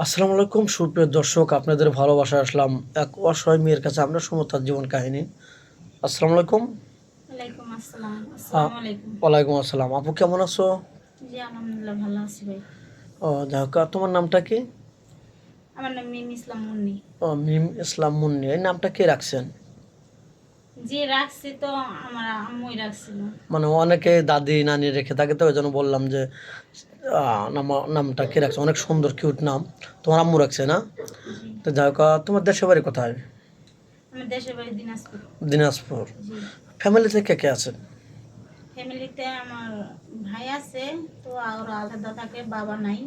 আসসালামু আলাইকুম সুপ্রিয় দর্শক, আপনাদের ভালোবাসা আসলাম এক অসহায় মেয়ের কাছে। আমরা শুনবো তার জীবন কাহিনী। আসসালামু আলাইকুম। ওয়ালাইকুম আসসালাম। আ- আসসালামু আলাইকুম। ওয়ালাইকুম আসসালাম। আপু কেমন আছো? জি আলহামদুলিল্লাহ ভালো আছি ভাই। ও যাই হোক, তোমার নামটা কি? আমার নাম মিম ইসলাম মুন্নি। ও মিম ইসলাম মুন্নি। এই নামটা কে রাখছেন? জি রাখছি তো, আমার আম্মুই রাখছিল। মানে অনেকে দাদি নানি রেখে থাকে, তো ওই জন্য বললাম যে নামটা কে রাখছে। অনেক সুন্দর কিউট নাম। তোমার আম্মু রাখছে না? জি তো যাই হোক, তোমার দেশের বাড়ি কোথায়? আমার দেশের বাড়ি দিনাজপুর। দিনাজপুর। জি ফ্যামিলিতে কে কে আছেন? ফ্যামিলিতে আমার ভাই আছে, তো আর আলাদা থাকে, বাবা নাই।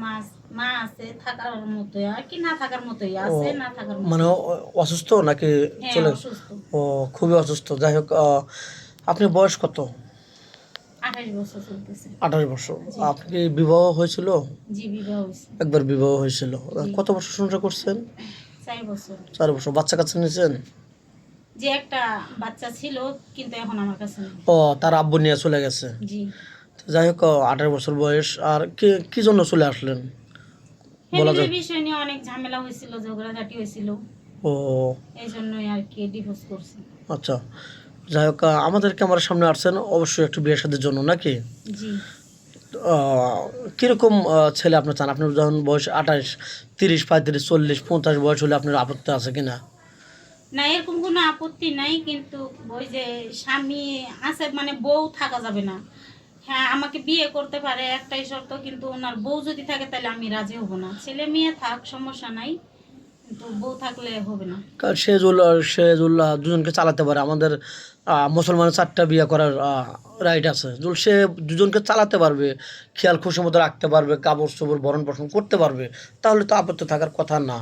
মা মা আছে, থাকার মতোই আর কি, না থাকার মতোই ও আছে, না থাকার মানে মতোই। অসুস্থ নাকি? হ্যাঁ চলে? অসুস্থ। ও খুবই অসুস্থ। যাই হোক, আপনি বয়স কত? 28 বছর চলতেছে। 28 বছর। জি আপনি কি বিবাহ হয়েছিল? জি বিবাহ হয়েছে। একবার বিবাহ হয়েছিল। জি কত বছর সংসার করছেন? 4 বছর। 4 বছর। বাচ্চা কাচ্চা নিয়েছেন? যে একটা বাচ্চা ছিল, কিন্তু এখন আমার কাছে নেই। ও তার আব্বু নিয়ে চলে গেছে। জি তো যাই হোক, 28 বছর বয়স। আর কি কি জন্য চলে আসলেন বলা ফ্যামিলির যায়? বিষয় নিয়ে অনেক ঝামেলা হয়েছিল, ঝগড়াঝাটি হয়েছিল, ও এই জন্যই আর কি ডিভোর্স করছি। আচ্ছা। যাই হোক, আমাদের ক্যামেরার সামনে আসছেন অবশ্যই একটু বিয়ে শাদীর জন্য নাকি? জি কীরকম ছেলে আপনি চান? আপনার যখন বয়স 28, 30, 35, 40, 50 বয়স হলে আপনার আপত্তি আছে কিনা? না এরকম কোনো আপত্তি নাই, কিন্তু ওই যে স্বামী আছে মানে বউ থাকা যাবে না। হ্যাঁ আমাকে বিয়ে করতে পারে, একটাই শর্ত, কিন্তু ওনার বউ যদি থাকে তাহলে আমি রাজি হব না। ছেলে মেয়ে থাক সমস্যা নাই, কিন্তু বউ থাকলে হবে না। কারণ সে দুজনকে চালাতে পারে। আমাদের মুসলমানের 4টা বিয়ে করার রাইট আছে। সে দুজনকে চালাতে পারবে, খেয়াল খুশি মতো রাখতে পারবে, কাপড় চোপড় ভরণ পোষণ করতে পারবে, তাহলে তো আপত্তি থাকার কথা না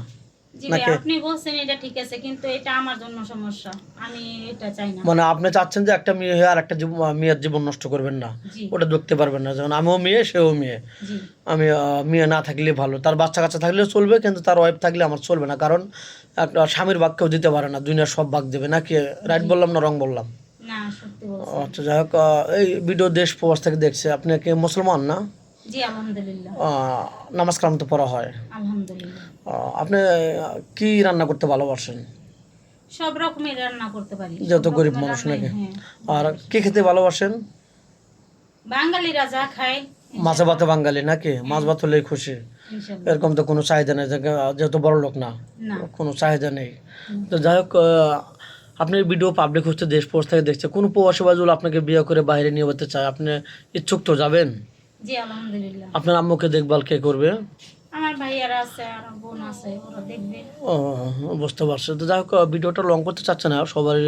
জি ভাই নাকি? আপনি বলছেন এটা ঠিক আছে, কিন্তু এটা আমার জন্য সমস্যা, আমি এটা চাই না। মানে আপনি চাচ্ছেন যে একটা মেয়ে হয়ে আর একটা মেয়ের জীবন নষ্ট করবেন না, জি ওটা দেখতে পারবেন না। যেমন আমিও মেয়ে, সেও মেয়ে। জি আমি মেয়ে না থাকলে ভালো, তার বাচ্চা কাচ্চা থাকলেও চলবে, কিন্তু তার ওয়াইফ থাকলে আমার চলবে না। কারণ একটা স্বামীর ভাগ কেউ দিতে পারে না, দুনিয়ার সব ভাগ দেবে নাকি? রাইট জি বললাম না রং বললাম? না সত্যি বলছেন। আচ্ছা যাই হোক, এই ভিডিও দেশ প্রবাস থেকে দেখছে। আপনি কি মুসলমান না? জি আলহামদুলিল্লাহ। নামাজ কালাম তো পড়া হয়। আলহামদুলিল্লাহ আপনি কি রান্না করতে ভালোবাসেন? সব রকমের রান্না করতে পারি, সব যেহেতু গরিব রকমের মানুষ রান্নাই নাকি? হ্যাঁ আর ভালোবাসি। কি খেতে ভালোবাসেন? বাঙালিরা যা খায় মাছে ইনশাল্লাহ। ভাতে বাঙালি নাকি? মাছ হ্যাঁ ভাত হলেই খুশি। ইনশাল্লাহ। এরকম তো কোনো চাহিদা নেই যেহেতু বড় লোক না, না কোনো চাহিদা নেই। হুম। তো যাই হোক, আপনি ভিডিও পাবলিক হচ্ছে, দেশ প্রবাস থেকে দেখছে। কোনো প্রবাসী বাজুল আপনাকে বিয়ে করে বাইরে নিয়ে যেতে চায়, আপনি ইচ্ছুক তো যাবেন? জি আলহামদুলিল্লাহ। আপনার আম্মুকে দেখভাল কে করবে? আমার ভাইয়ারা আছে, আর বোন আছে, ওরা দেখবে। ও বুঝতে পারছি। তো যাই হোক, ভিডিওটা লং করতে চাচ্ছে না, সবারই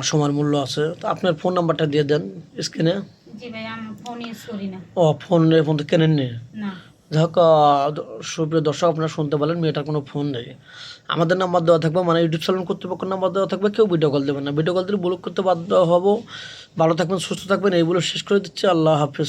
সময়ের মূল্য আছে। তো আপনার ফোন নাম্বারটা দিয়ে দেন স্ক্রিনে। জি ভাই আমি ফোন ইউজ করি না। ও ফোন এই ফোন তো কেনেননি? না যাই হোক, সুপ্রিয় দর্শক, আপনারা শুনতে পারলেন, মেয়েটার কোনো ফোন নেই। আমাদের নাম্বার দেওয়া থাকবে, মানে ইউটিউব চ্যানেল কর্তৃপক্ষের নাম্বার দেওয়া থাকবে। কেউ ভিডিও কল দেবেন না, ভিডিও কল দিলে ব্লক করতে বাধ্য হবো। ভালো থাকবেন, সুস্থ থাকবেন, এই বলে শেষ করে দিচ্ছি। আল্লাহ হাফিজ।